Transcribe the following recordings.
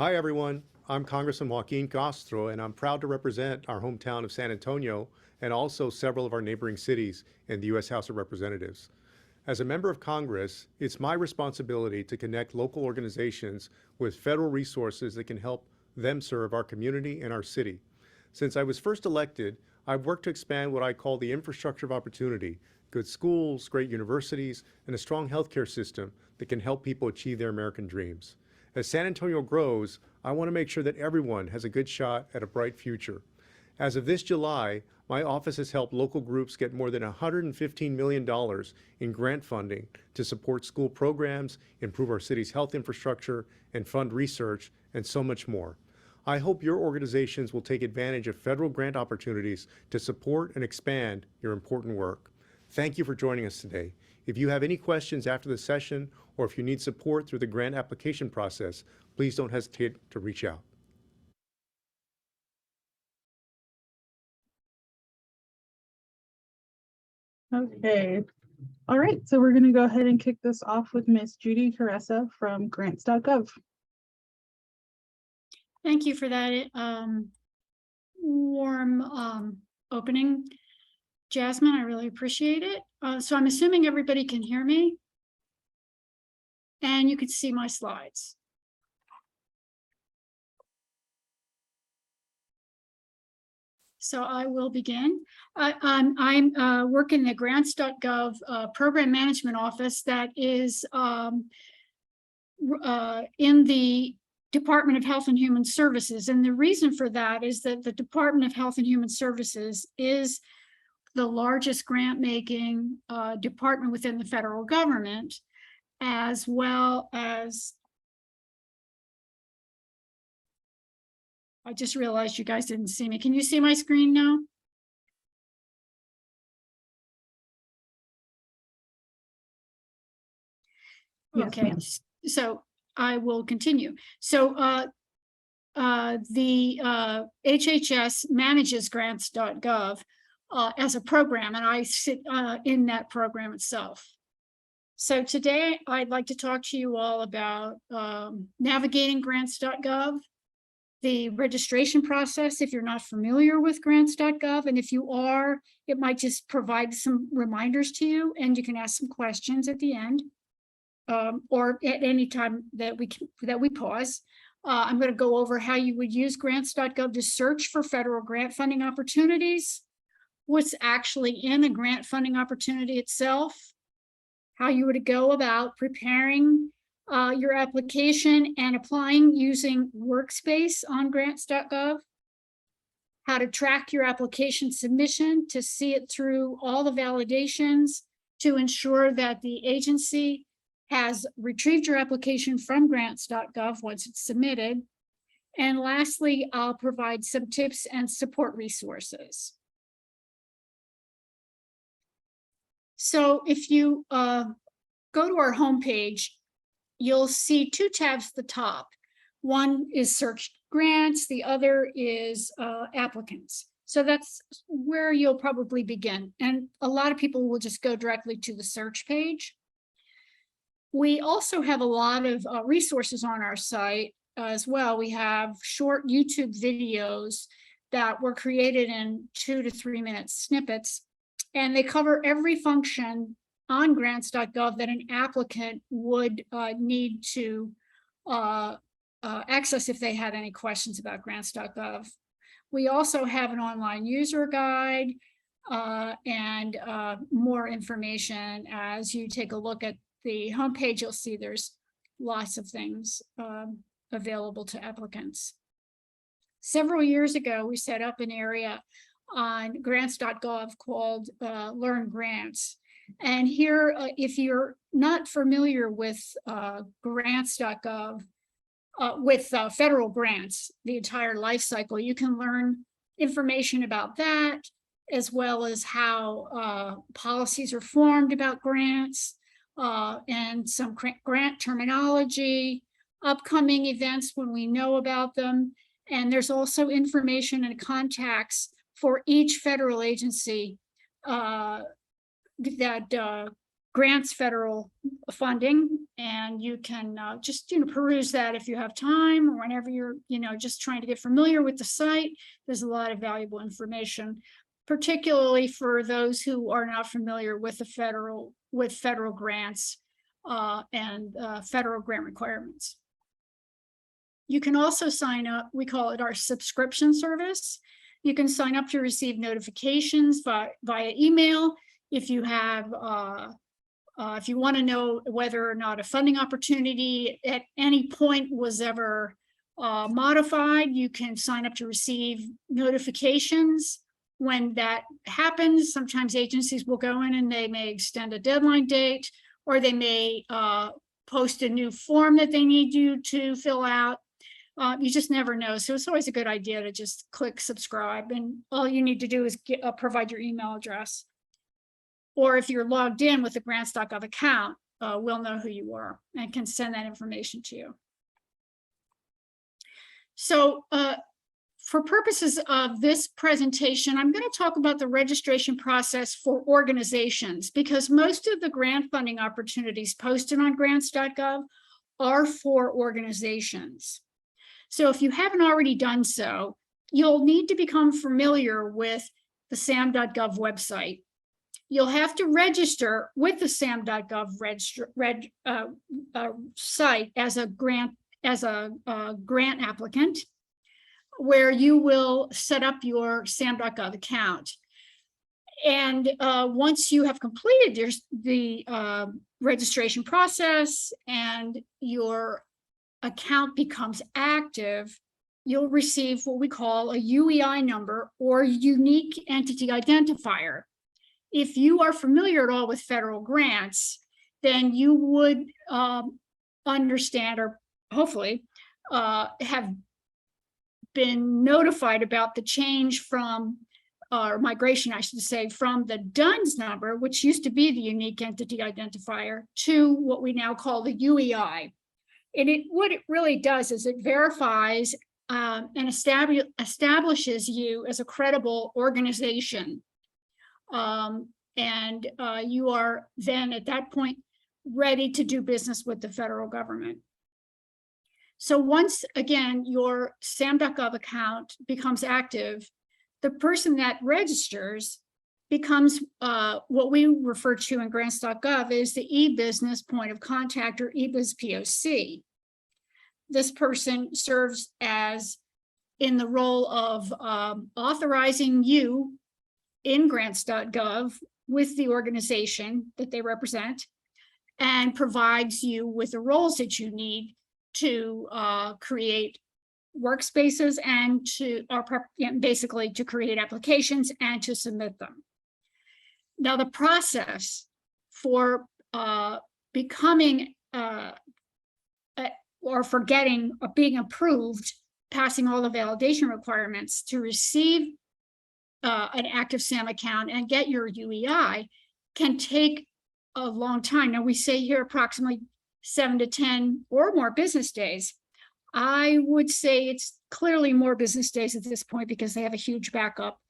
Hi, everyone. I'm Congressman Castro, and I'm proud to represent our hometown of San Antonio and also several of our neighboring cities in the U.S. House of Representatives. As a member of Congress, it's my responsibility to connect local organizations with federal resources that can help them serve our community and our city. Since I was first elected, I've worked to expand what I call the infrastructure of opportunity: good schools, great universities, and a strong healthcare system that can help people achieve their American dreams. As San Antonio grows, I want to make sure that everyone has a good shot at a bright future. As of this July, my office has helped local groups get more than $115 million in grant funding to support school programs, improve our city's health infrastructure, and fund research, and so much more. I hope your organizations will take advantage of federal grant opportunities to support and expand your important work. Thank you for joining us today. If you have any questions after the session, or if you need support through the grant application process, please don't hesitate to reach out. Okay. All right, so we're going to go ahead and kick this off with Ms. Judy Caressa from Grants.gov. Thank you for that warm opening, Jasmine. I really appreciate it. So I'm assuming everybody can hear me and you can see my slides. So I will begin. I work in the Grants.gov program management office that is in the Department of Health and Human Services. And the reason for that is that the Department of Health and Human Services is the largest grant-making department within the federal government, as well as, I just realized you guys didn't see me. Can you see my screen now? Yes, okay, so I will continue. So the HHS manages Grants.gov as a program, and I sit in that program itself. So today I'd like to talk to you all about navigating Grants.gov, the registration process if you're not familiar with Grants.gov, and if you are, it might just provide some reminders to you, and you can ask some questions at the end. Or at any time that we pause. I'm going to go over how you would use Grants.gov to search for federal grant funding opportunities, what's actually in a grant funding opportunity itself, how you would go about preparing your application and applying using Workspace on Grants.gov, how to track your application submission to see it through all the validations to ensure that the agency has retrieved your application from Grants.gov once it's submitted. And lastly, I'll provide some tips and support resources. So if you go to our homepage, you'll see two tabs at the top. One is Search Grants, the other is Applicants. So that's where you'll probably begin. And a lot of people will just go directly to the search page. We also have a lot of resources on our site as well. We have short YouTube videos that were created in 2 to 3 minute snippets, and they cover every function on Grants.gov that an applicant would need to access if they had any questions about Grants.gov. We also have an online user guide and more information. As you take a look at the homepage, you'll see there's lots of things available to applicants. Several years ago, we set up an area on Grants.gov called Learn Grants. And here, if you're not familiar with Grants.gov, with federal grants, the entire life cycle, you can learn information about that, as well as how policies are formed about grants, and some grant terminology, upcoming events when we know about them. And there's also information and contacts for each federal agency that grants federal funding, and you can just peruse that if you have time, or whenever you're just trying to get familiar with the site. There's a lot of valuable information, particularly for those who are not familiar with federal grants and federal grant requirements. You can also sign up. We call it our subscription service. You can sign up to receive notifications via email. If you have, if you want to know whether or not a funding opportunity at any point was ever modified, you can sign up to receive notifications when that happens. Sometimes agencies will go in and they may extend a deadline date, or they may post a new form that they need you to fill out. You just never know. So it's always a good idea to just click subscribe, and all you need to do is provide your email address. Or if you're logged in with the Grants.gov account, we'll know who you are and can send that information to you. So for purposes of this presentation, I'm going to talk about the registration process for organizations, because most of the grant funding opportunities posted on Grants.gov are for organizations. So if you haven't already done so, you'll need to become familiar with the SAM.gov website. You'll have to register with the SAM.gov site as a grant applicant, where you will set up your SAM.gov account. And once you have completed the registration process and your account becomes active, you'll receive what we call a UEI number, or unique entity identifier. If you are familiar at all with federal grants, then you would understand, or hopefully have been notified about the change from, or migration, I should say, from the DUNS number, which used to be the unique entity identifier, to what we now call the UEI. And what it really does is it verifies and establishes you as a credible organization. And you are then at that point ready to do business with the federal government. So once again, your SAM.gov account becomes active, the person that registers becomes what we refer to in Grants.gov is the e-business point of contact, or e-biz POC. This person serves as in the role of authorizing you in Grants.gov with the organization that they represent, and provides you with the roles that you need to create workspaces and to basically to create applications and to submit them. Now, the process for becoming or for getting or being approved, passing all the validation requirements to receive an active SAM account and get your UEI can take a long time. Now, we say here approximately 7 to 10 or more business days. I would say it's clearly more business days at this point, because they have a huge backup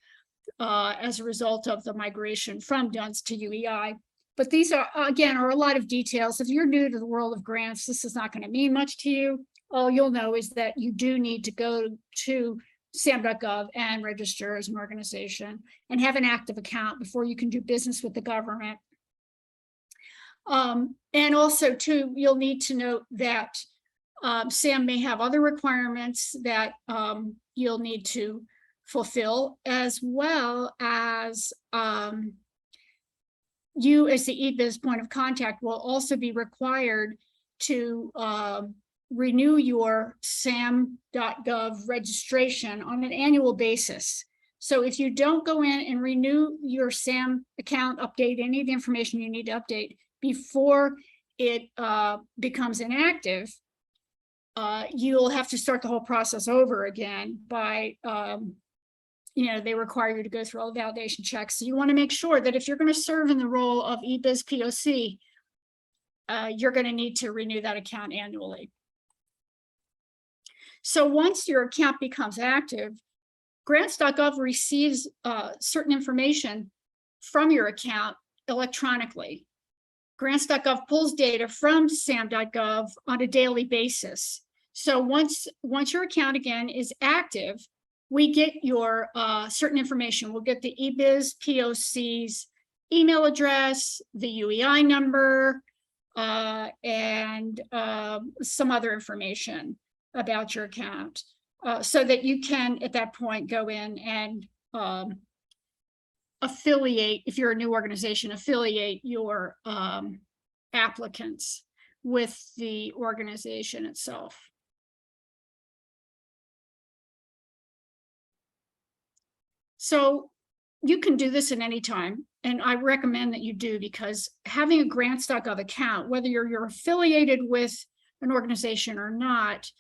as a result of the migration from DUNS to UEI. But these are, again, are a lot of details. If you're new to the world of grants, this is not going to mean much to you. All you'll know is that you do need to go to SAM.gov and register as an organization and have an active account before you can do business with the government. And also, too, you'll need to note that SAM may have other requirements that you'll need to fulfill, as well as you as the e-biz point of contact will also be required to renew your SAM.gov registration on an annual basis. So if you don't go in and renew your SAM account, update any of the information you need to update before it becomes inactive, you'll have to start the whole process over again by, they require you to go through all the validation checks. So you want to make sure that if you're going to serve in the role of e-biz POC, you're going to need to renew that account annually. So once your account becomes active, Grants.gov receives certain information from your account electronically. Grants.gov pulls data from SAM.gov on a daily basis. So once your account again is active, we get your certain information. We'll get the eBiz POC's email address, the UEI number, and some other information about your account, so that you can at that point go in and affiliate, if you're a new organization, affiliate your applicants with the organization itself. So you can do this at any time, and I recommend that you do, because having a Grants.gov account, whether you're affiliated with an organization or not,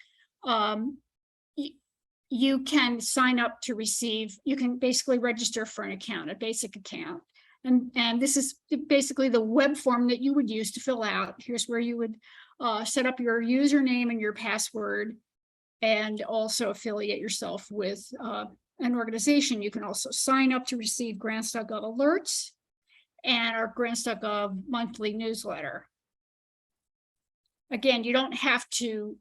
you can sign up to receive, you can basically register for an account, a basic account. And this is basically the web form that you would use to fill out. Here's where you would set up your username and your password, and also affiliate yourself with an organization. You can also sign up to receive Grants.gov alerts and our Grants.gov monthly newsletter. Again, you don't have to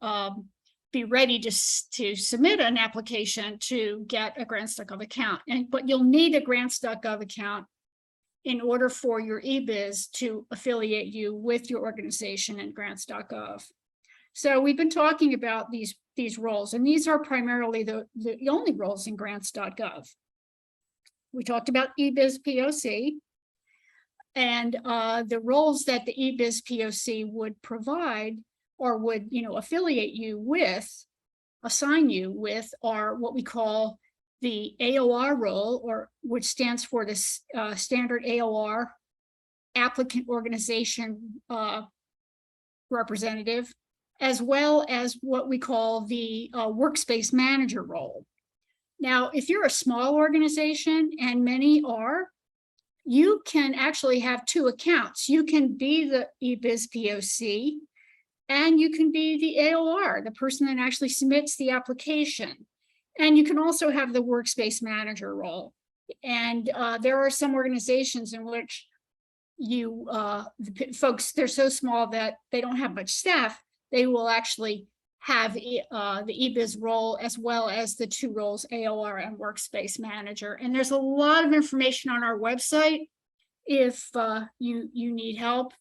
be ready to submit an application to get a Grants.gov account, but you'll need a Grants.gov account in order for your eBiz to affiliate you with your organization and Grants.gov. So we've been talking about these roles, and these are primarily the only roles in Grants.gov. We talked about eBiz POC, and the roles that the eBiz POC would provide or would, affiliate you with, assign you with, are what we call the Aor role, or which stands for this standard Aor, applicant organization representative, as well as what we call the workspace manager role. Now, if you're a small organization, and many are, you can actually have two accounts. You can be the eBiz POC, and you can be the Aor, the person that actually submits the application. And you can also have the workspace manager role. And there are some organizations in which the folks, they're so small that they don't have much staff. They will actually have the eBiz role as well as the two roles, Aor and workspace manager. And there's a lot of information on our website if you need help,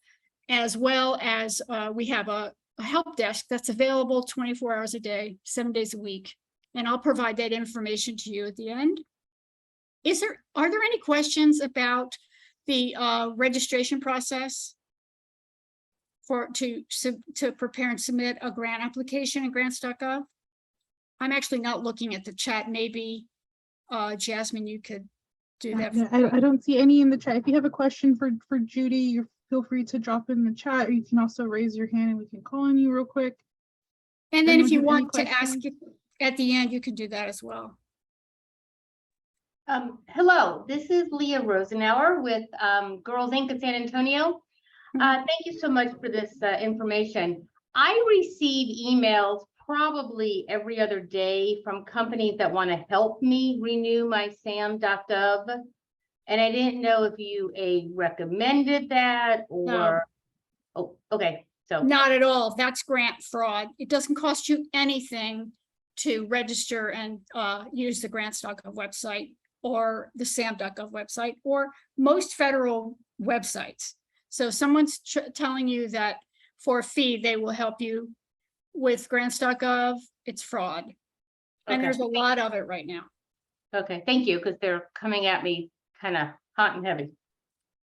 as well as we have a help desk that's available 24 hours a day, 7 days a week. And I'll provide that information to you at the end. Are there any questions about the registration process to prepare and submit a grant application in Grants.gov? I'm actually not looking at the chat. Maybe Jasmine, you could do that. I don't see any in the chat. If you have a question for Judy, you feel free to drop in the chat, or you can also raise your hand and we can call on you real quick. And then if you Anyone have want any to ask it at the end, you can do that as well. Hello, this is Leah Rosenauer with Girls Inc. of San Antonio. Thank you so much for this information. I receive emails probably every other day from companies that want to help me renew my SAM.gov. And I didn't know if you recommended that or, No. Oh, okay. So Not at all. That's grant fraud. It doesn't cost you anything to register and use the Grants.gov website or the SAM.gov website or most federal websites. So someone's telling you that for a fee, they will help you with Grants.gov, it's fraud. And there's a lot of it right now. Okay, thank you, because they're coming at me kind of hot and heavy.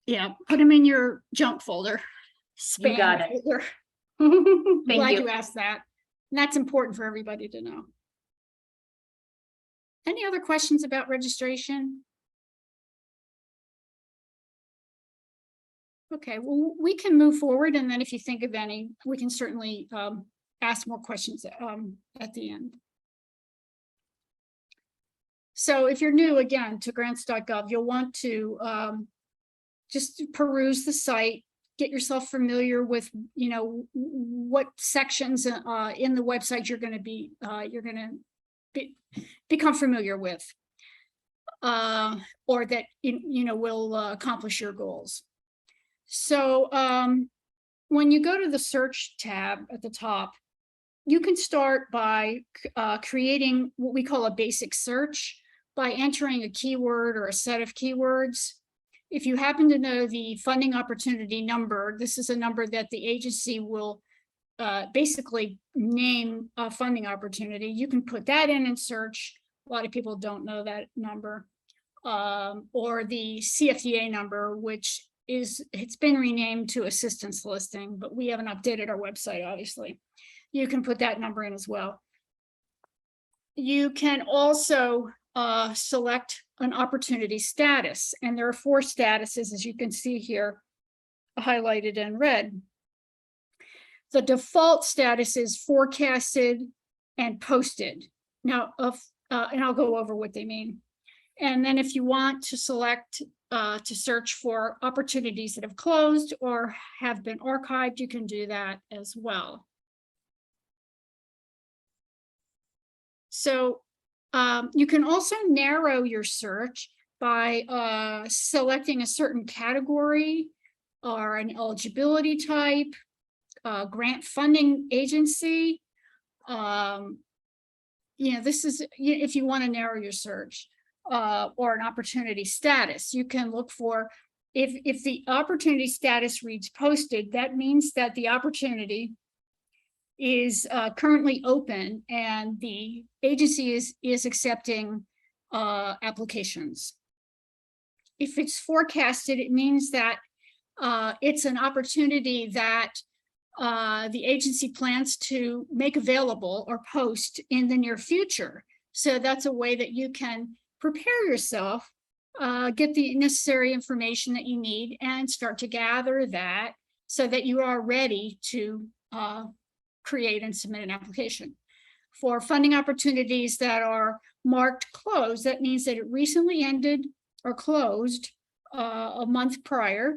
Yeah, put them in your junk folder. Spam You got it. folder. Thank Glad you. you asked that. And that's important for everybody to know. Any other questions about registration? Okay, well, we can move forward, and then if you think of any, we can certainly ask more questions at the end. So if you're new, again, to Grants.gov, you'll want to just peruse the site, get yourself familiar with, what sections in the website you're going to become familiar with, or that will accomplish your goals. So when you go to the search tab at the top, you can start by creating what we call a basic search by entering a keyword or a set of keywords. If you happen to know the funding opportunity number, this is a number that the agency will basically name a funding opportunity. You can put that in and search. A lot of people don't know that number. Or the CFDA number, which it's been renamed to assistance listing, but we haven't updated our website, obviously. You can put that number in as well. You can also select an opportunity status, and there are 4 statuses, as you can see here, highlighted in red. The default status is forecasted and posted. Now, and I'll go over what they mean. And then if you want to select to search for opportunities that have closed or have been archived, you can do that as well. So you can also narrow your search by selecting a certain category or an eligibility type, grant funding agency. This is if you want to narrow your search, or an opportunity status. You can look for, if the opportunity status reads posted, that means that the opportunity is currently open and the agency is accepting applications. If it's forecasted, it means that it's an opportunity that the agency plans to make available or post in the near future. So that's a way that you can prepare yourself, get the necessary information that you need, and start to gather that so that you are ready to create and submit an application. For funding opportunities that are marked closed, that means that it recently ended or closed a month prior,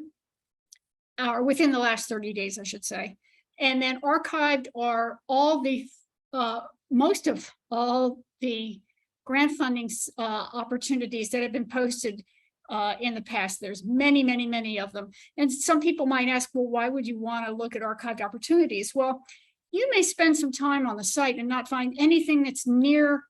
or within the last 30 days, I should say. And then archived are all the, most of all the grant funding opportunities that have been posted in the past. There's many, many, many of them. And some people might ask, well, why would you want to look at archived opportunities? Well, you may spend some time on the site and not find anything that's near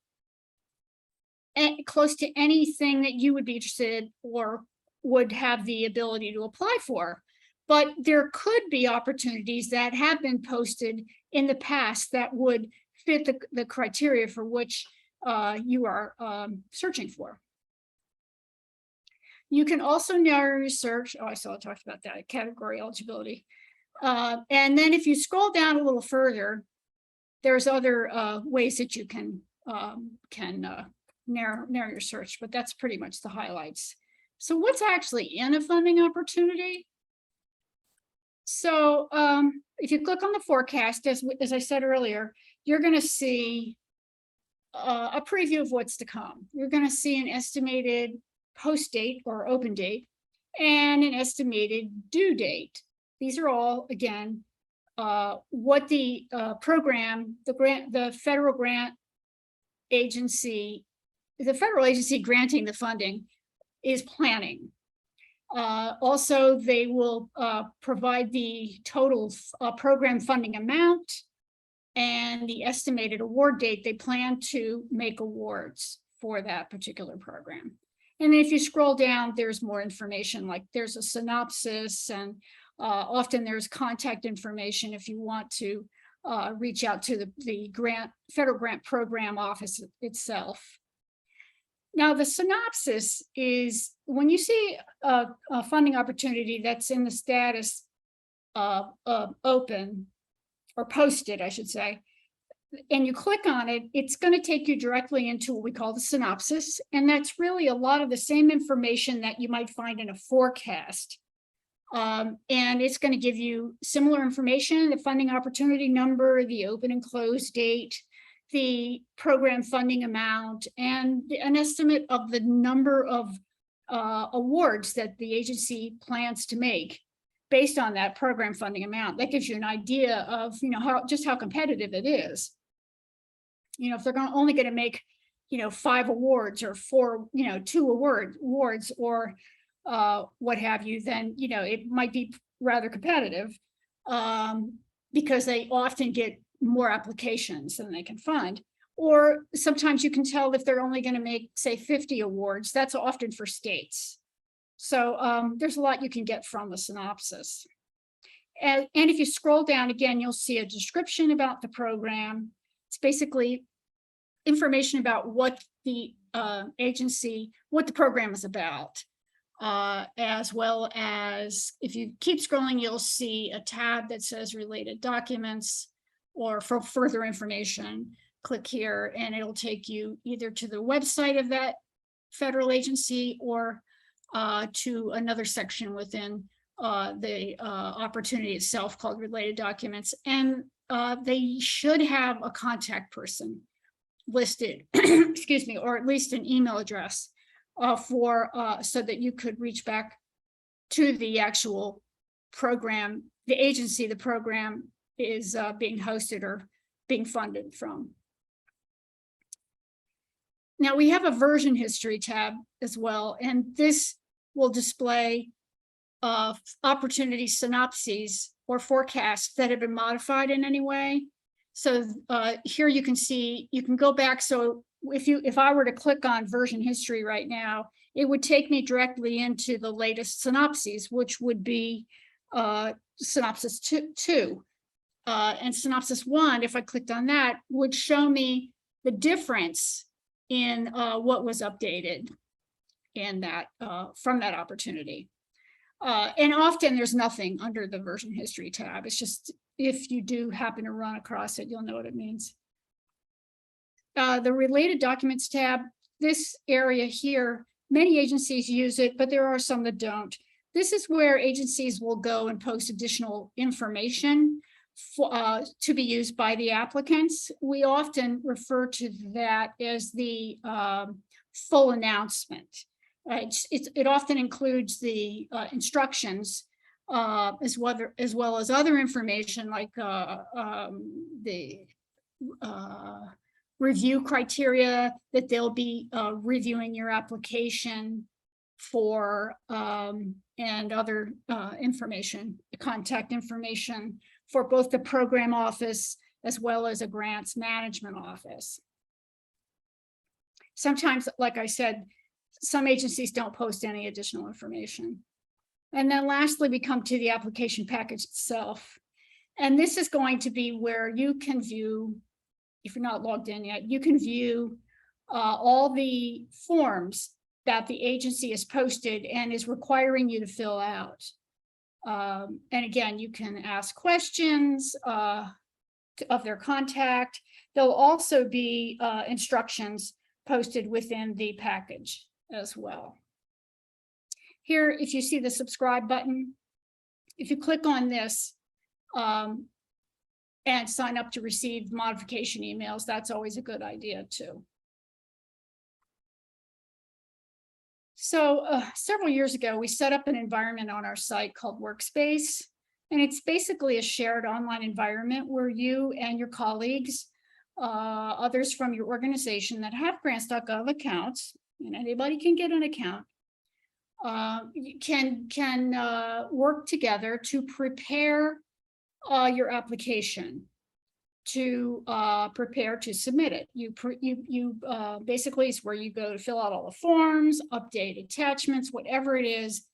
close to anything that you would be interested or would have the ability to apply for. But there could be opportunities that have been posted in the past that would fit the criteria for which you are searching for. You can also narrow your search. Oh, I talked about that, category eligibility. And then if you scroll down a little further, there's other ways that you can narrow your search, but that's pretty much the highlights. So what's actually in a funding opportunity? So if you click on the forecast, as I said earlier, you're going to see a preview of what's to come. You're going to see an estimated post date or open date and an estimated due date. These are all, again, what the program, the federal grant agency, the federal agency granting the funding is planning. Also, they will provide the total program funding amount and the estimated award date they plan to make awards for that particular program. And then if you scroll down, there's more information, like there's a synopsis, and often there's contact information if you want to reach out to the federal grant program office itself. Now, the synopsis is when you see a funding opportunity that's in the status open or posted, I should say, and you click on it, it's going to take you directly into what we call the synopsis. And that's really a lot of the same information that you might find in a forecast. And it's going to give you similar information, the funding opportunity number, the open and close date, the program funding amount, and an estimate of the number of awards that the agency plans to make based on that program funding amount. That gives you an idea of, just how competitive it is. If they're only going to make, 5 awards or 4, 2 awards or what have you, then, it might be rather competitive. because they often get more applications than they can fund. Or sometimes you can tell if they're only going to make, say, 50 awards. That's often for states. So there's a lot you can get from a synopsis. And if you scroll down again, you'll see a description about the program. It's basically information about what the agency, what the program is about, as well as if you keep scrolling, you'll see a tab that says related documents, or for further information, click here and it'll take you either to the website of that federal agency or to another section within the opportunity itself called related documents. And they should have a contact person listed, excuse me, or at least an email address so that you could reach back to the actual program, the agency the program is being hosted or being funded from. Now we have a version history tab as well, and this will display opportunity synopses or forecasts that have been modified in any way. So here you can see, you can go back. So if I were to click on version history right now, it would take me directly into the latest synopses, which would be synopsis 2. And synopsis 1, if I clicked on that, would show me the difference in what was updated in that from that opportunity. And often there's nothing under the version history tab. It's just, if you do happen to run across it, you'll know what it means. The related documents tab, this area here, many agencies use it, but there are some that don't. This is where agencies will go and post additional information to be used by the applicants. We often refer to that as the full announcement. It often includes the instructions as well as other information like the review criteria that they'll be reviewing your application for, and other information, contact information for both the program office as well as a grants management office. Sometimes, like I said, some agencies don't post any additional information. And then lastly, we come to the application package itself. And this is going to be where you can view, if you're not logged in yet, you can view all the forms that the agency has posted and is requiring you to fill out. And again, you can ask questions of their contact. There'll also be instructions posted within the package as well. Here, if you see the subscribe button, if you click on this and sign up to receive modification emails, that's always a good idea too. So several years ago, we set up an environment on our site called Workspace, and it's basically a shared online environment where you and your colleagues, others from your organization that have Grants.gov accounts, and anybody can get an account, can work together to prepare your application, to prepare to submit it. You basically, it's where you go to fill out all the forms, update attachments, whatever it is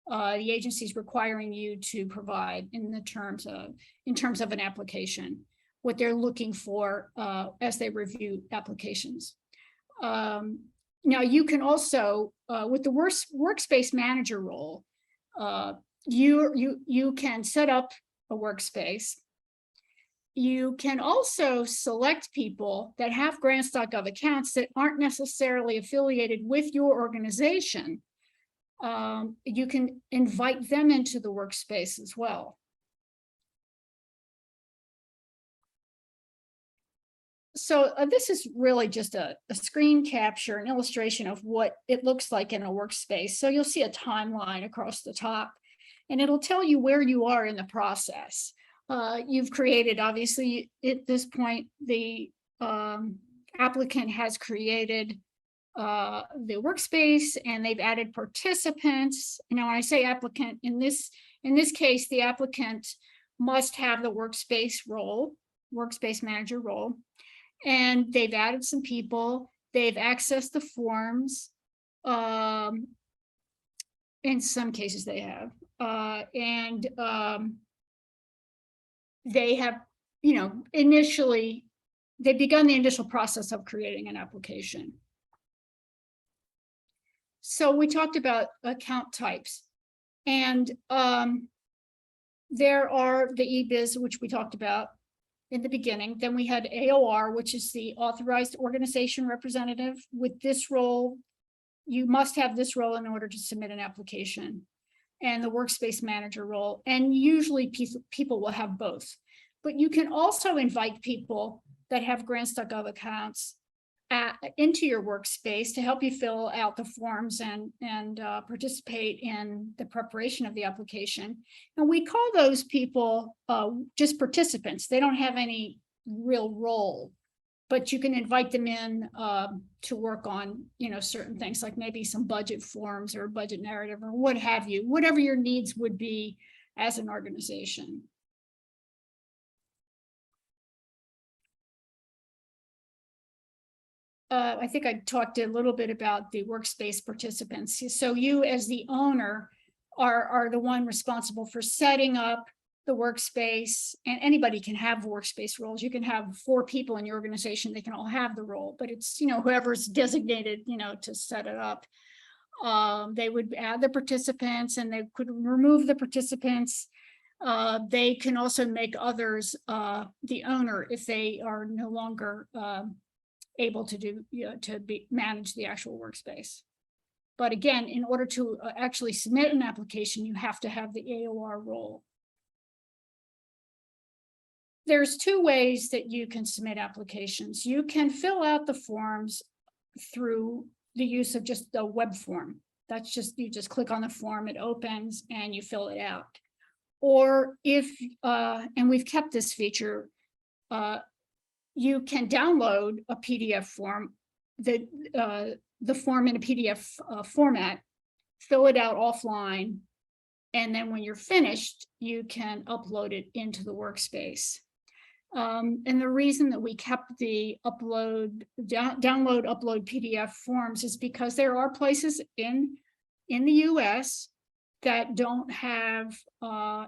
the agency is requiring you to provide in terms of an application, what they're looking for as they review applications. Now you can also, with the Workspace Manager role, you can set up a workspace. You can also select people that have Grants.gov accounts that aren't necessarily affiliated with your organization. You can invite them into the workspace as well. So this is really just a screen capture, an illustration of what it looks like in a workspace. So you'll see a timeline across the top, and it'll tell you where you are in the process. You've created, obviously, at this point, the applicant has created the workspace, and they've added participants. Now, when I say applicant, in this case, the applicant must have the workspace manager role. And they've added some people, they've accessed the forms. In some cases they have, they have, initially, they've begun the initial process of creating an application. So we talked about account types, and there are the eBiz, which we talked about in the beginning. Then we had AOR, which is the authorized organization representative. With this role, you must have this role in order to submit an application, and the workspace manager role. And usually people will have both, but you can also invite people that have Grants.gov accounts into your workspace to help you fill out the forms and participate in the preparation of the application. And we call those people just participants. They don't have any real role, but you can invite them in to work on, certain things, like maybe some budget forms or budget narrative or what have you, whatever your needs would be as an organization. I think I talked a little bit about the workspace participants. So you, as the owner, are the one responsible for setting up the workspace, and anybody can have workspace roles. You can have 4 people in your organization, they can all have the role, but it's, whoever's designated, to set it up. They would add the participants and they could remove the participants. They can also make others the owner if they are no longer able to do, manage the actual workspace. But again, in order to actually submit an application, you have to have the AOR role. There's 2 ways that you can submit applications. You can fill out the forms through the use of just the web form. That's just, you just click on the form, it opens and you fill it out. Or if, and we've kept this feature, you can download a PDF form, the form in a PDF format, fill it out offline, and then when you're finished, you can upload it into the workspace. And the reason that we kept the download, upload PDF forms is because there are places in the US that don't have a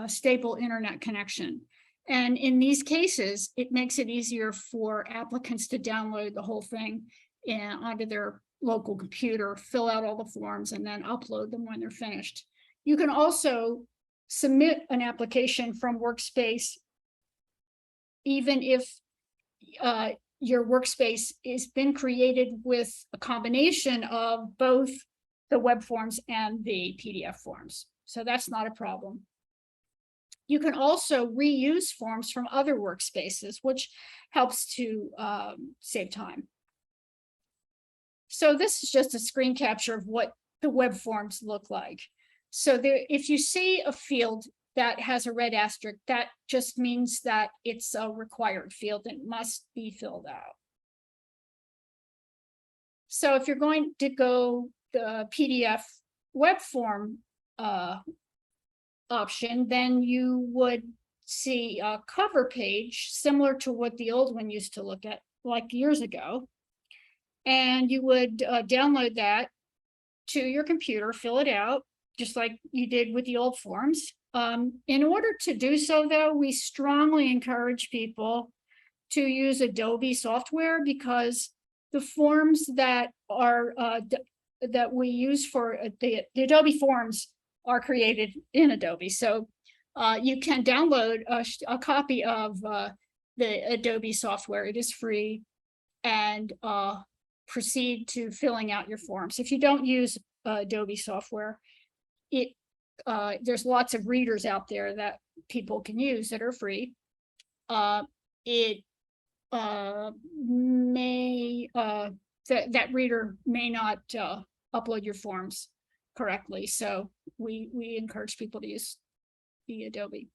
stable internet connection. And in these cases, it makes it easier for applicants to download the whole thing onto their local computer, fill out all the forms, and then upload them when they're finished. You can also submit an application from Workspace, even if your workspace has been created with a combination of both the web forms and the PDF forms. So that's not a problem. You can also reuse forms from other workspaces, which helps to save time. So this is just a screen capture of what the web forms look like. So there, if you see a field that has a red asterisk, that just means that it's a required field and must be filled out. So if you're going to go the PDF web form option, then you would see a cover page similar to what the old one used to look at like years ago. And you would download that to your computer, fill it out, just like you did with the old forms. In order to do so, though, we strongly encourage people to use Adobe software, because the forms that are that we use for the Adobe forms are created in Adobe. So you can download a copy of the Adobe software. It is free, and proceed to filling out your forms. If you don't use Adobe software, there's lots of readers out there that people can use that are free. That reader may not upload your forms correctly, so we encourage people to use the Adobe.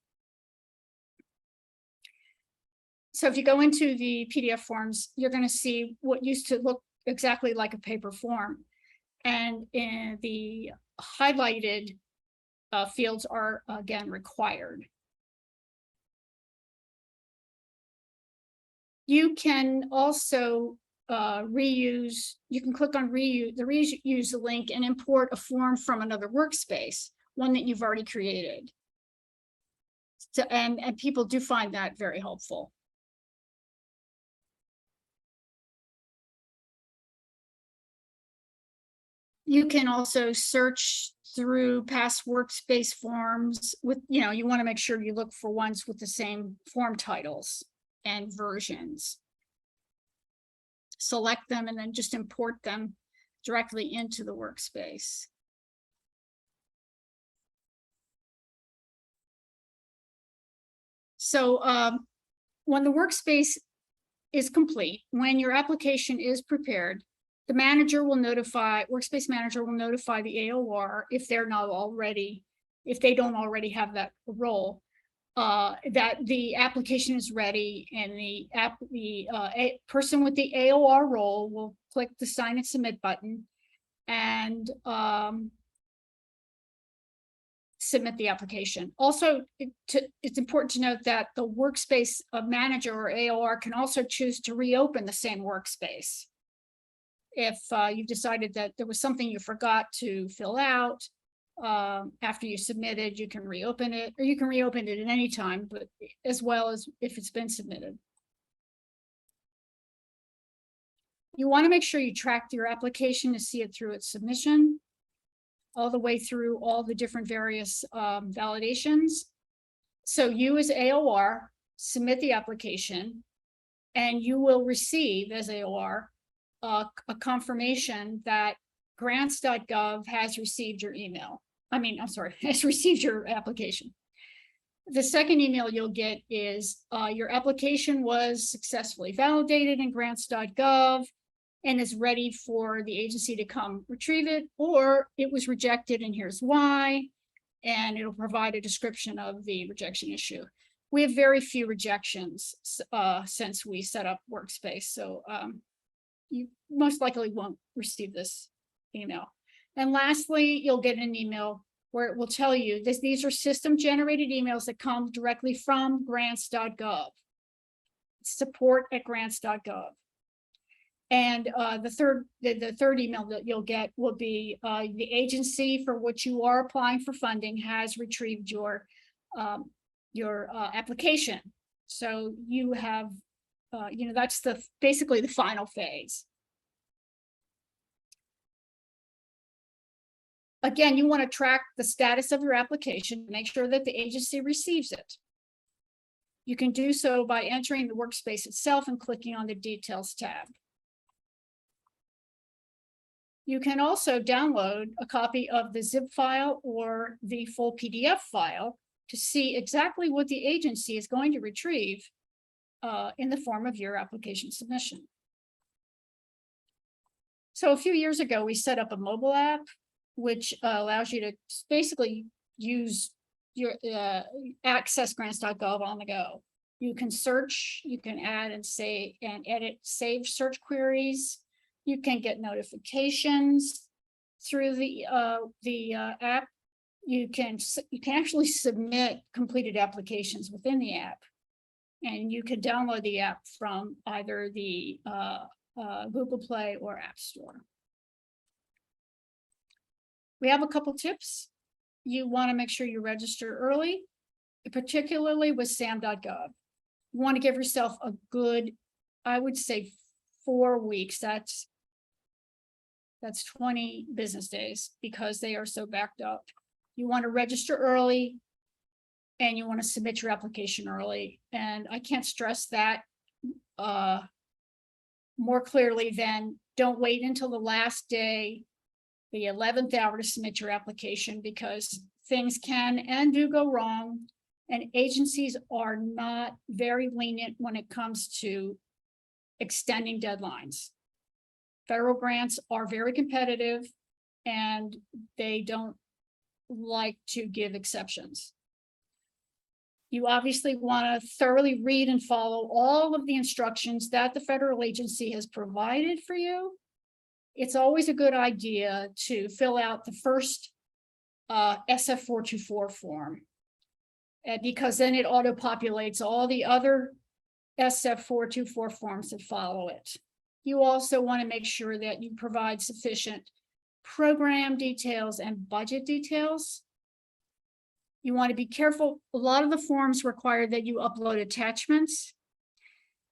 So if you go into the PDF forms, you're going to see what used to look exactly like a paper form, and in the highlighted fields are again required. You can also reuse, you can click on reuse the link and import a form from another workspace, one that you've already created. So, and people do find that very helpful. You can also search through past workspace forms with, you want to make sure you look for ones with the same form titles and versions. Select them and then just import them directly into the workspace. So when the workspace is complete, when your application is prepared, the manager will notify, workspace manager will notify the AOR if they're not already, if they don't already have that role, that the application is ready, and the person with the AOR role will click the sign and submit button and submit the application. Also, it's important to note that the workspace manager or AOR can also choose to reopen the same workspace. If you decided that there was something you forgot to fill out after you submitted, you can reopen it, or you can reopen it at any time, but as well as if it's been submitted. You want to make sure you track your application to see it through its submission, all the way through all the different various validations. So you as AOR submit the application, and you will receive as AOR a confirmation that Grants.gov has received your email. Has received your application. The second email you'll get is your application was successfully validated in Grants.gov and is ready for the agency to come retrieve it, or it was rejected and here's why, and it'll provide a description of the rejection issue. We have very few rejections since we set up Workspace, so you most likely won't receive this email. And lastly, you'll get an email where it will tell you these are system-generated emails that come directly from Grants.gov. support@grants.gov. And the third email that you'll get will be the agency for which you are applying for funding has retrieved your application. So you have, that's basically the final phase. Again, you want to track the status of your application, make sure that the agency receives it. You can do so by entering the workspace itself and clicking on the Details tab. You can also download a copy of the zip file or the full PDF file to see exactly what the agency is going to retrieve in the form of your application submission. So a few years ago, we set up a mobile app, which allows you to basically use your access Grants.gov on the go. You can search, you can add and say and edit, save search queries. You can get notifications through the app. You can actually submit completed applications within the app, and you can download the app from either the Google Play or App Store. We have a couple tips. You want to make sure you register early, particularly with SAM.gov. You want to give yourself a good, I would say, 4 weeks. That's 20 business days because they are so backed up. You want to register early and you want to submit your application early. And I can't stress that more clearly than don't wait until the last day, the 11th hour to submit your application, because things can and do go wrong. And agencies are not very lenient when it comes to extending deadlines. Federal grants are very competitive and they don't like to give exceptions. You obviously want to thoroughly read and follow all of the instructions that the federal agency has provided for you. It's always a good idea to fill out the first SF-424 form, because then it auto-populates all the other SF424 forms that follow it. You also want to make sure that you provide sufficient program details and budget details. You want to be careful. A lot of the forms require that you upload attachments.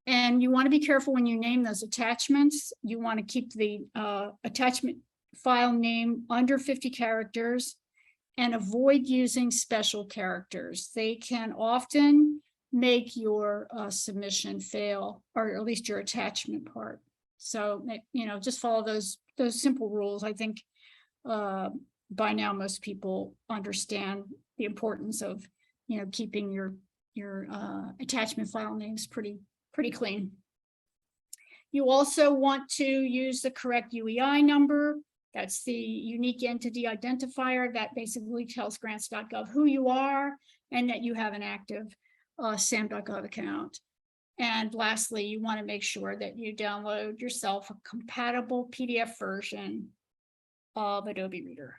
And you want to be careful when you name those attachments. You want to keep the attachment file name under 50 characters and avoid using special characters. They can often make your submission fail, or at least your attachment part. So, just follow those simple rules. I think by now most people understand the importance of, keeping your attachment file names pretty clean. You also want to use the correct UEI number. That's the unique entity identifier that basically tells Grants.gov who you are and that you have an active SAM.gov account. And lastly, you want to make sure that you download yourself a compatible PDF version of Adobe Reader.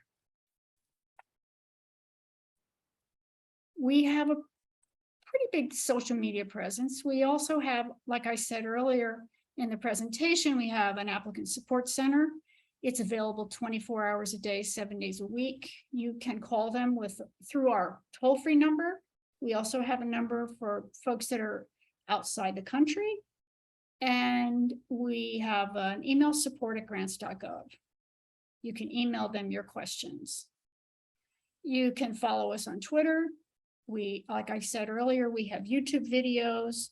We have a pretty big social media presence. We also have, like I said earlier in the presentation, we have an applicant support center. It's available 24 hours a day, 7 days a week. You can call them through our toll-free number. We also have a number for folks that are outside the country. And we have an email support@grants.gov. You can email them your questions. You can follow us on Twitter. Like I said earlier, we have YouTube videos,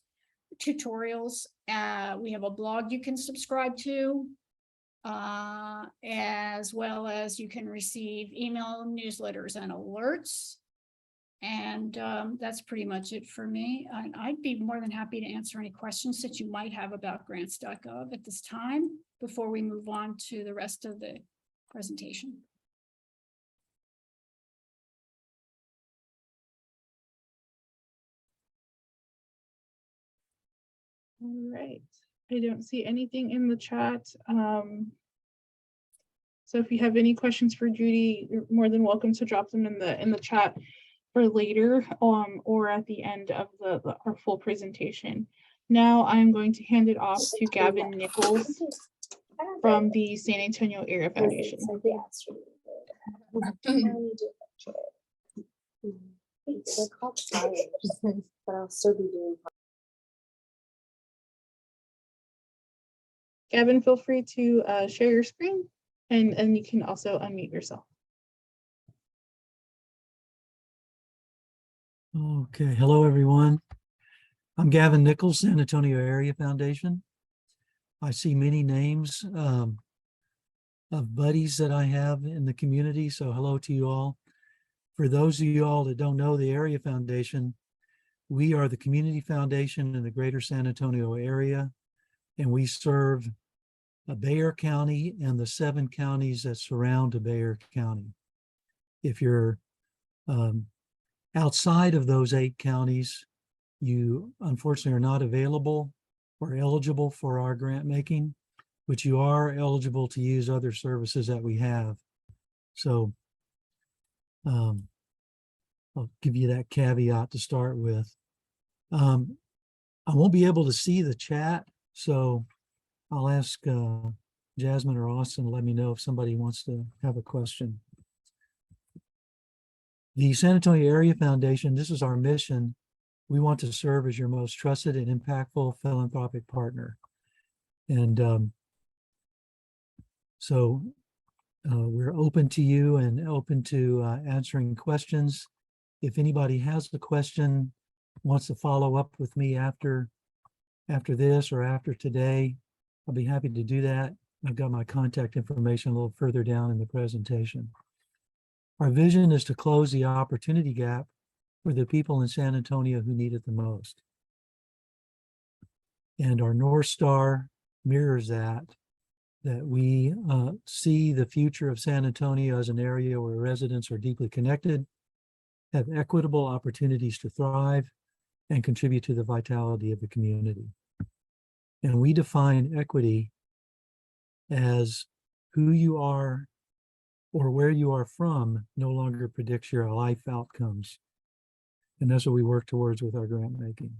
tutorials. We have a blog you can subscribe to, as well as you can receive email newsletters and alerts. And that's pretty much it for me. And I'd be more than happy to answer any questions that you might have about Grants.gov at this time before we move on to the rest of the presentation. All right. I don't see anything in the chat. So if you have any questions for Judy, you're more than welcome to drop them in the chat for later, or at the end of our full presentation. Now I'm going to hand it off to Gavin Nichols from the San Antonio Area Foundation. Gavin, feel free to share your screen, and you can also unmute yourself. Okay, hello everyone. I'm Gavin Nichols, San Antonio Area Foundation. I see many names of buddies that I have in the community, so hello to you all. For those of you all that don't know the Area Foundation, we are the community foundation in the greater San Antonio area, and we serve Bexar County and the 7 counties that surround Bexar County. If you're outside of those 8 counties, you unfortunately are not available or eligible for our grant making, but you are eligible to use other services that we have. So I'll give you that caveat to start with. I won't be able to see the chat, so I'll ask Jasmine or Austin to let me know if somebody wants to have a question. The San Antonio Area Foundation, this is our mission. We want to serve as your most trusted and impactful philanthropic partner. And so we're open to you and open to answering questions. If anybody has a question, wants to follow up with me after this or after today, I'll be happy to do that. I've got my contact information a little further down in the presentation. Our vision is to close the opportunity gap for the people in San Antonio who need it the most. And our North Star mirrors that we see the future of San Antonio as an area where residents are deeply connected, have equitable opportunities to thrive, and contribute to the vitality of the community. And we define equity as who you are or where you are from no longer predicts your life outcomes. And that's what we work towards with our grant making.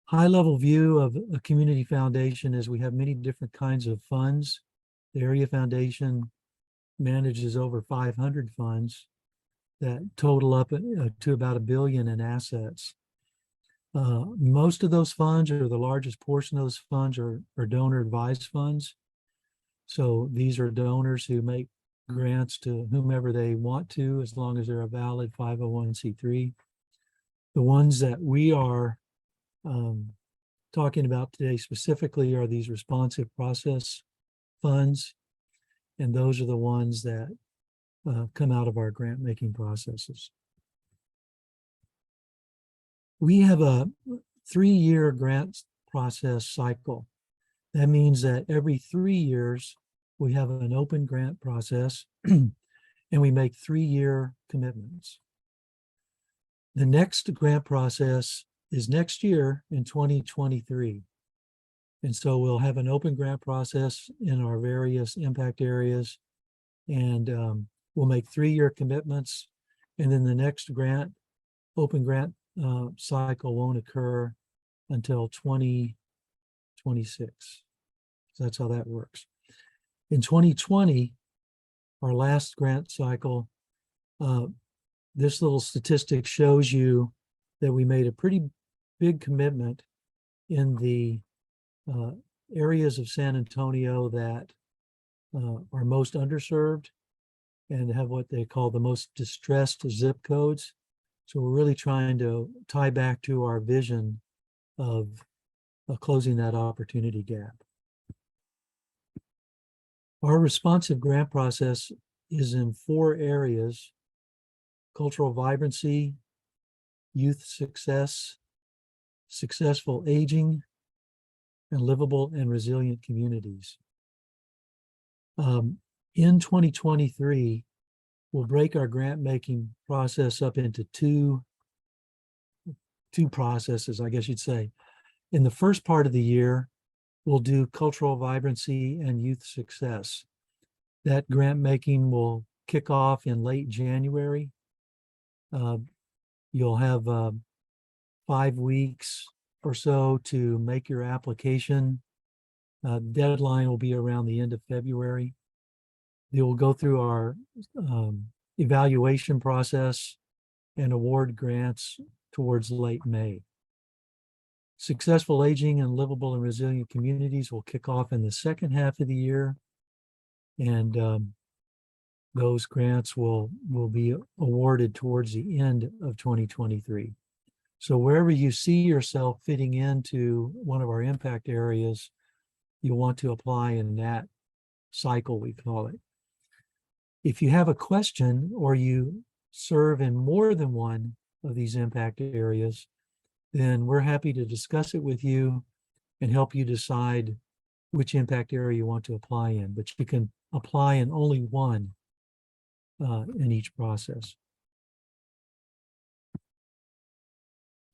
high-level view of a community foundation is we have many different kinds of funds. The Area Foundation manages over 500 funds that total up to about $1 billion in assets. Most of those funds, or the largest portion of those funds, are donor advised funds. So these are donors who make grants to whomever they want to, as long as they're a valid 501c3. The ones that we are talking about today specifically are these responsive process funds. And those are the ones that come out of our grant making processes. We have a 3-year grant process cycle. That means that every 3 years, we have an open grant process and we make 3-year commitments. The next grant process is next year in 2023. And so we'll have an open grant process in our various impact areas, and we'll make 3-year commitments. And then the next open grant cycle won't occur until 2026. So that's how that works. In 2020, our last grant cycle, this little statistic shows you that we made a pretty big commitment in the areas of San Antonio that are most underserved and have what they call the most distressed zip codes. So we're really trying to tie back to our vision of closing that opportunity gap. Our responsive grant process is in 4 areas: cultural vibrancy, youth success, successful aging, and livable and resilient communities. In 2023, we'll break our grant making process up into two processes, I guess you'd say. In the first part of the year, we'll do cultural vibrancy and youth success. That grant making will kick off in late January. You'll have 5 weeks or so to make your application. Deadline will be around the end of February. You will go through our evaluation process and award grants towards late May. Successful aging and livable and resilient communities will kick off in the second half of the year. And those grants will be awarded towards the end of 2023. So wherever you see yourself fitting into one of our impact areas, you'll want to apply in that cycle, we call it. If you have a question or you serve in more than one of these impact areas, then we're happy to discuss it with you and help you decide which impact area you want to apply in. But you can apply in only one in each process.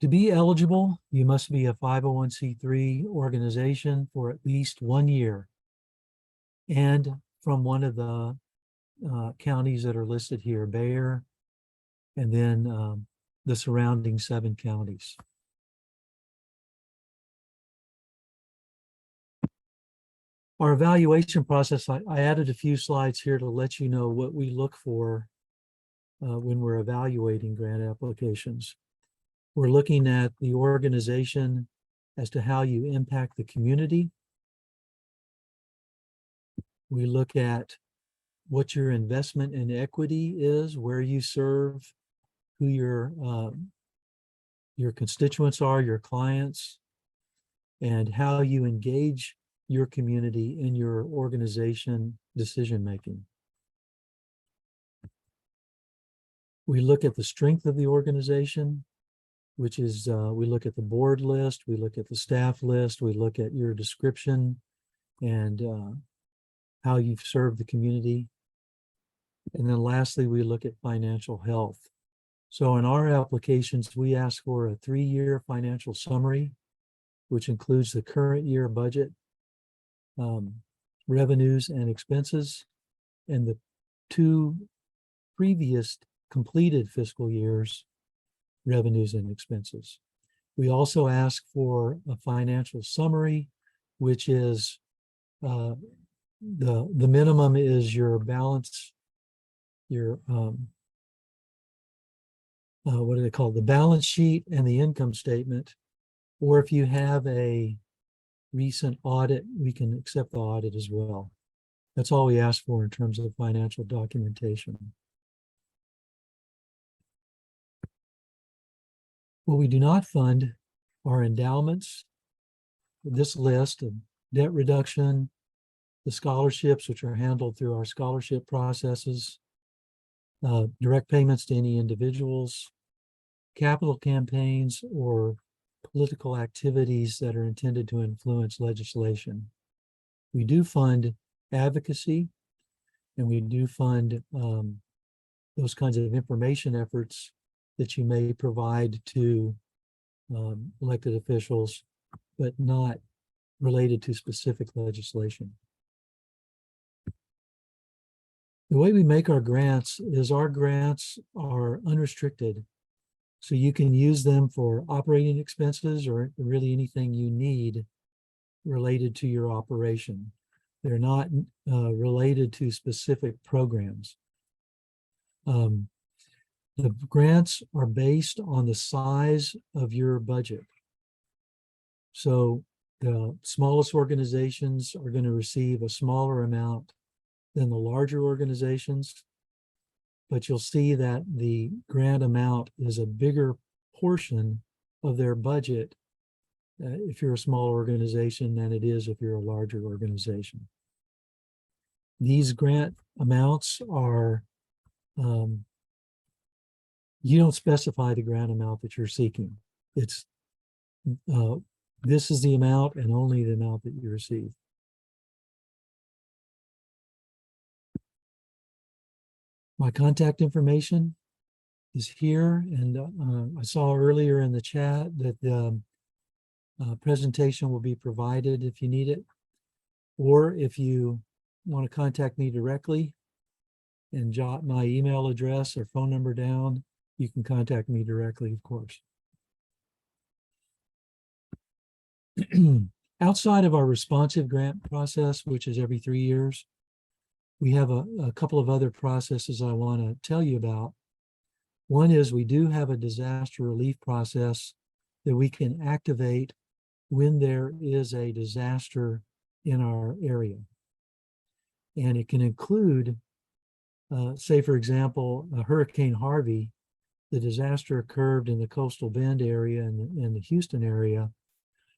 To be eligible, you must be a 501c3 organization for at least 1 year and from one of the counties that are listed here, Bexar, and then the surrounding 7 counties. Our evaluation process, I added a few slides here to let you know what we look for when we're evaluating grant applications. We're looking at the organization as to how you impact the community. We look at what your investment in equity is, where you serve, who your constituents are, your clients, and how you engage your community in your organization decision-making. We look at the strength of the organization, which is, we look at the board list, we look at the staff list, we look at your description and how you've served the community. And then lastly, we look at financial health. So in our applications, we ask for a 3-year financial summary, which includes the current year budget, revenues and expenses, and the 2 previous completed fiscal years' revenues and expenses. We also ask for a financial summary, which is the minimum is your balance, your what do they call it? The balance sheet and the income statement. Or if you have a recent audit, we can accept the audit as well. That's all we ask for in terms of financial documentation. What we do not fund are endowments. This list of debt reduction, the scholarships, which are handled through our scholarship processes, direct payments to any individuals, capital campaigns, or political activities that are intended to influence legislation. We do fund advocacy, and we do fund those kinds of information efforts that you may provide to elected officials, but not related to specific legislation. The way we make our grants is our grants are unrestricted. So you can use them for operating expenses or really anything you need related to your operation. They're not related to specific programs. The grants are based on the size of your budget. So the smallest organizations are going to receive a smaller amount than the larger organizations, but you'll see that the grant amount is a bigger portion of their budget if you're a small organization than it is if you're a larger organization. These grant amounts are, you don't specify the grant amount that you're seeking. It's, this is the amount and only the amount that you receive. My contact information is here, and I saw earlier in the chat that the presentation will be provided if you need it, or if you want to contact me directly and jot my email address or phone number down, you can contact me directly, of course. Outside of our responsive grant process, which is every 3 years, we have a couple of other processes I want to tell you about. One is we do have a disaster relief process that we can activate when there is a disaster in our area. And it can include, say, for example, Hurricane Harvey. The disaster occurred in the Coastal Bend area and in the Houston area,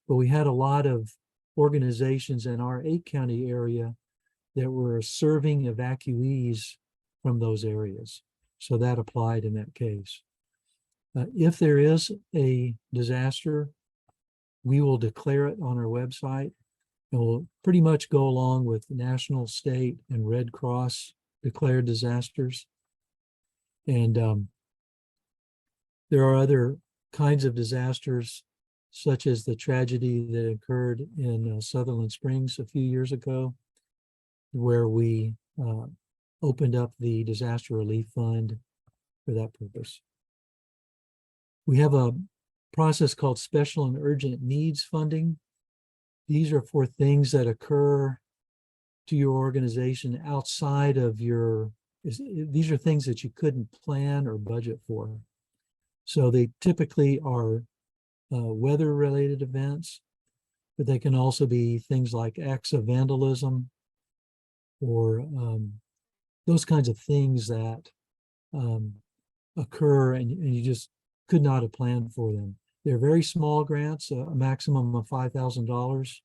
but we had a lot of organizations in our 8-county area that were serving evacuees from those areas. So that applied in that case. If there is a disaster, we will declare it on our website, and we'll pretty much go along with national, state, and Red Cross declared disasters. And there are other kinds of disasters, such as the tragedy that occurred in Sutherland Springs a few years ago, where we opened up the disaster relief fund for that purpose. We have a process called special and urgent needs funding. These are for things that occur to your organization outside of your, these are things that you couldn't plan or budget for. So they typically are weather-related events, but they can also be things like acts of vandalism, or those kinds of things that occur and you just could not have planned for them. They're very small grants, a maximum of $5,000,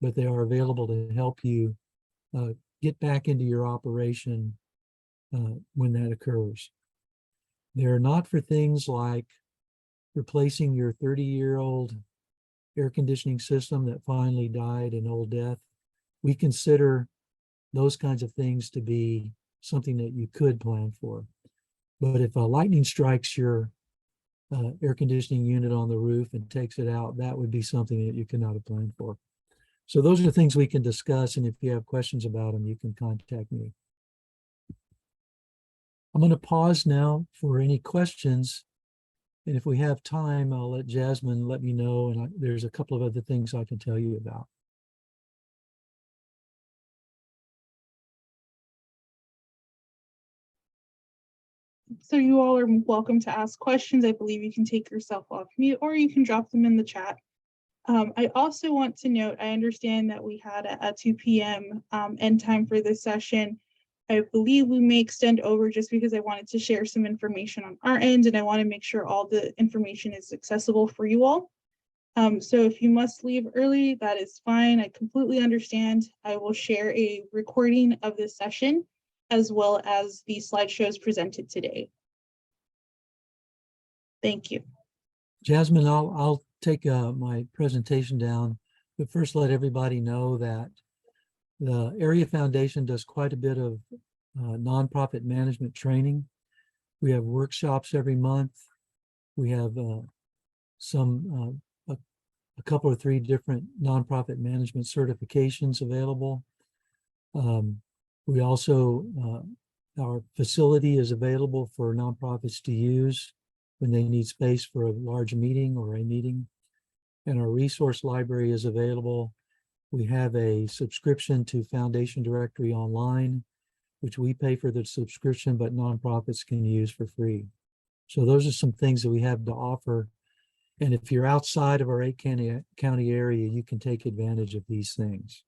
but they are available to help you get back into your operation when that occurs. They're not for things like replacing your 30-year-old air conditioning system that finally died an old death. We consider those kinds of things to be something that you could plan for. But if a lightning strikes your air conditioning unit on the roof and takes it out, that would be something that you could not have planned for. So those are the things we can discuss, and if you have questions about them, you can contact me. I'm going to pause now for any questions And if we have time, I'll let Jasmine let me know. And there's a couple of other things I can tell you about. So you all are welcome to ask questions. I believe you can take yourself off mute or you can drop them in the chat. I also want to note, I understand that we had a 2 p.m. End time for this session. I believe we may extend over just because I wanted to share some information on our end, and I want to make sure all the information is accessible for you all. So if you must leave early, that is fine. I completely understand. I will share a recording of this session as well as the slideshows presented today. Thank you. Jasmine, I'll take my presentation down, but first let everybody know that the Area Foundation does quite a bit of nonprofit management training. We have workshops every month. We have a couple or three different nonprofit management certifications available. We also, our facility is available for nonprofits to use when they need space for a large meeting or a meeting. And our resource library is available. We have a subscription to Foundation Directory Online, which we pay for the subscription, but nonprofits can use for free. So those are some things that we have to offer. And if you're outside of our 8-county area, you can take advantage of these things.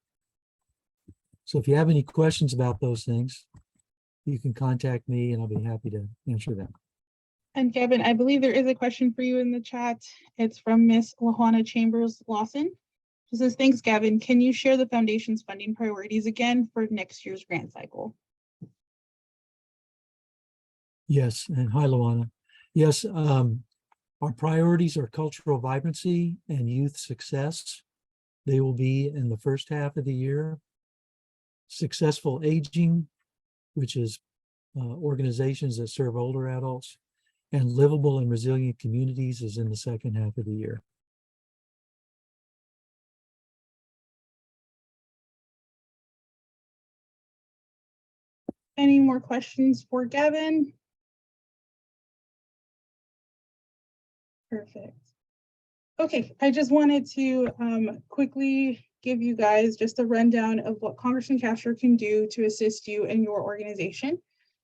So if you have any questions about those things, you can contact me and I'll be happy to answer them. And Gavin, I believe there is a question for you in the chat. It's from Miss Lajuana Chambers Lawson. She says, thanks, Gavin. Can you share the foundation's funding priorities again for next year's grant cycle? Yes, and hi, Luana. Yes, our priorities are cultural vibrancy and youth success. They will be in the first half of the year. Successful aging, which is organizations that serve older adults, and livable and resilient communities is in the second half of the year. Any more questions for Gavin? Perfect. Okay, I just wanted to quickly give you guys just a rundown of what Congressman Castro can do to assist you in your organization.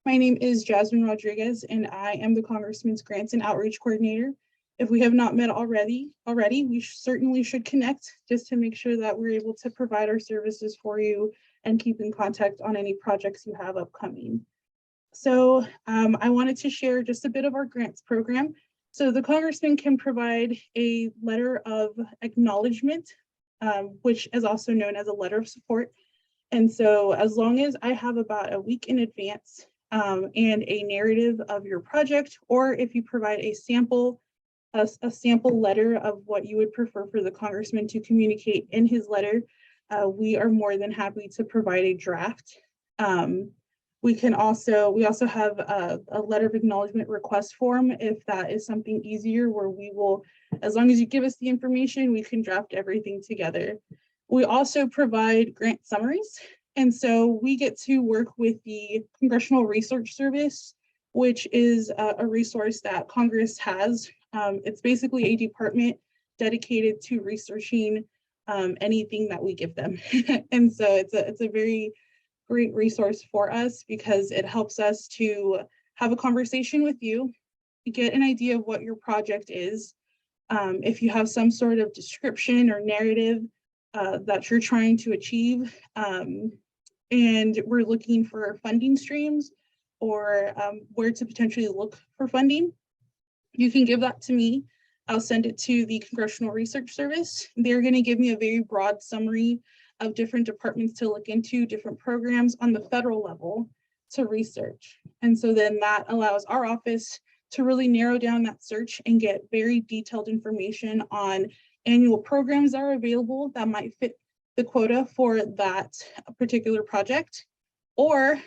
My name is Jasmine Rodriguez, and I am the Congressman's Grants and Outreach Coordinator. If we have not met already, we certainly should connect just to make sure that we're able to provide our services for you and keep in contact on any projects you have upcoming. So I wanted to share just a bit of our grants program. So the Congressman can provide a letter of acknowledgement, which is also known as a letter of support. And so as long as I have about a week in advance and a narrative of your project, or if you provide a sample letter of what you would prefer for the Congressman to communicate in his letter, we are more than happy to provide a draft. We also have a letter of acknowledgement request form if that is something easier, where we will, as long as you give us the information, we can draft everything together. We also provide grant summaries. And so we get to work with the Congressional Research Service, which is a resource that Congress has. It's basically a department dedicated to researching anything that we give them. And so it's a very great resource for us because it helps us to have a conversation with you, get an idea of what your project is. If you have some sort of description or narrative that you're trying to achieve, and we're looking for funding streams or where to potentially look for funding, you can give that to me. I'll send it to the Congressional Research Service. They're going to give me a very broad summary of different departments to look into, different programs on the federal level to research. And so then that allows our office to really narrow down that search and get very detailed information on annual programs that are available that might fit the quota for that particular project, or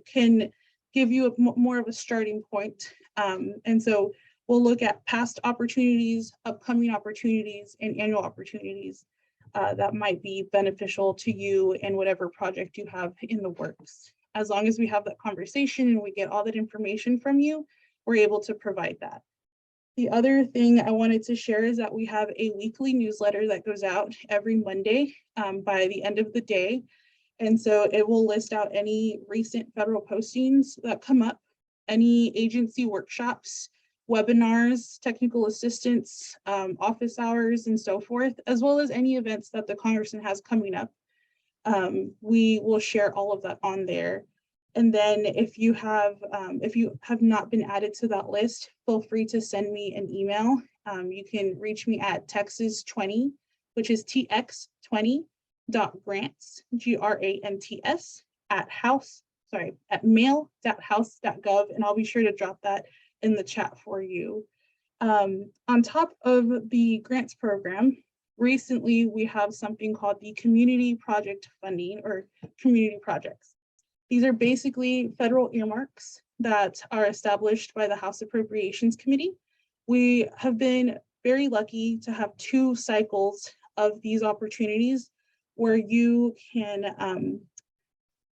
can give you more of a starting point. And so we'll look at past opportunities, upcoming opportunities, and annual opportunities that might be beneficial to you in whatever project you have in the works. As long as we have that conversation and we get all that information from you, we're able to provide that. The other thing I wanted to share is that we have a weekly newsletter that goes out every Monday by the end of the day. And so it will list out any recent federal postings that come up, any agency workshops, webinars, technical assistance, office hours, and so forth, as well as any events that the Congressman has coming up. We will share all of that on there. And then if you have not been added to that list, feel free to send me an email. You can reach me at TX-20, which is TX20.grants, GRANTS, at mail.house.gov, and I'll be sure to drop that in the chat for you. On top of the grants program, recently we have something called the community project funding, or community projects. These are basically federal earmarks that are established by the House Appropriations Committee. We have been very lucky to have 2 cycles of these opportunities where you can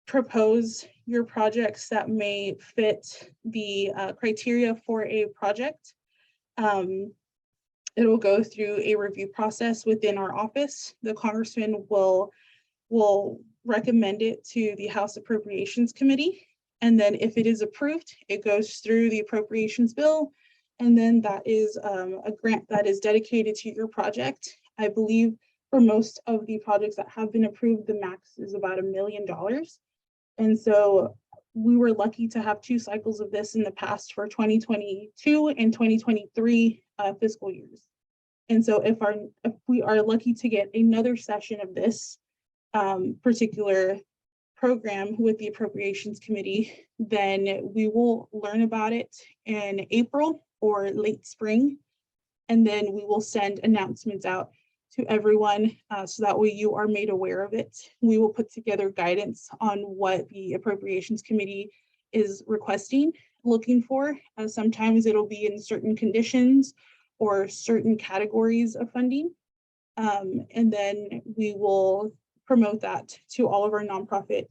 propose your projects that may fit the criteria for a project. It will go through a review process within our office. The Congressman will recommend it to the House Appropriations Committee. And then if it is approved, it goes through the appropriations bill. And then that is a grant that is dedicated to your project. I believe for most of the projects that have been approved, the max is about $1 million. And so we were lucky to have 2 cycles of this in the past for 2022 and 2023 fiscal years. And so if we are lucky to get another session of this particular program with the Appropriations Committee, then we will learn about it in April or late spring. And then we will send announcements out to everyone so that way you are made aware of it. We will put together guidance on what the Appropriations Committee is requesting, looking for. Sometimes it'll be in certain conditions or certain categories of funding. And then we will promote that to all of our nonprofit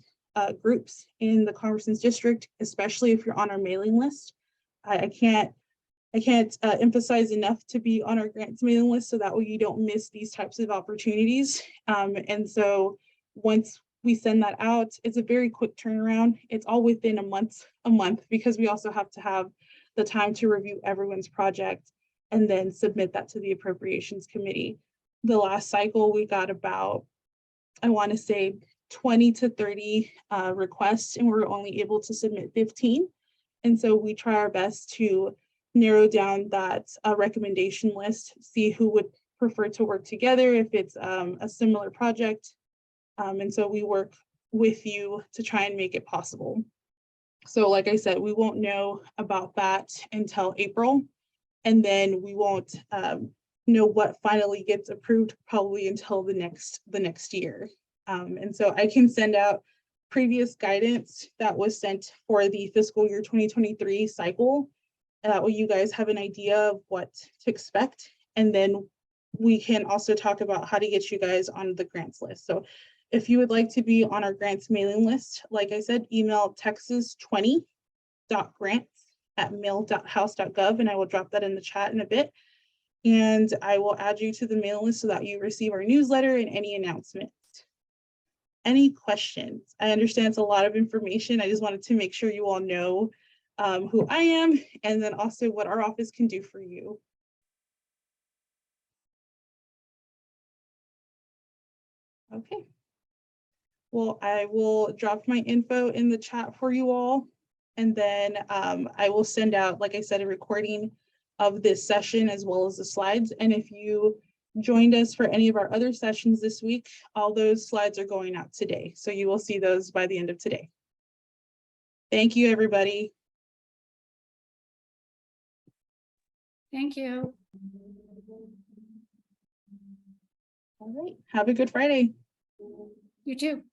groups in the Congressman's district, especially if you're on our mailing list. I can't emphasize enough to be on our grants mailing list so that way you don't miss these types of opportunities. And so once we send that out, it's a very quick turnaround. It's all within a month, because we also have to have the time to review everyone's project and then submit that to the Appropriations Committee. The last cycle, we got about, I want to say 20 to 30 requests, and we're only able to submit 15. And so we try our best to narrow down that recommendation list, see who would prefer to work together if it's a similar project. And so we work with you to try and make it possible. So like I said, we won't know about that until April, and then we won't know what finally gets approved probably until the next year. And so I can send out previous guidance that was sent for the fiscal year 2023 cycle. That way you guys have an idea of what to expect. And then we can also talk about how to get you guys on the grants list. So if you would like to be on our grants mailing list, like I said, email texas20.grants@mail.house.gov, and I will drop that in the chat in a bit. And I will add you to the mailing list so that you receive our newsletter and any announcements. Any questions? I understand it's a lot of information. I just wanted to make sure you all know who I am, and then also what our office can do for you. Okay. Well, I will drop my info in the chat for you all, and then I will send out, like I said, a recording of this session as well as the slides. And if you joined us for any of our other sessions this week, all those slides are going out today. So you will see those by the end of today. Thank you, everybody. Thank you. All right, have a good Friday. You too.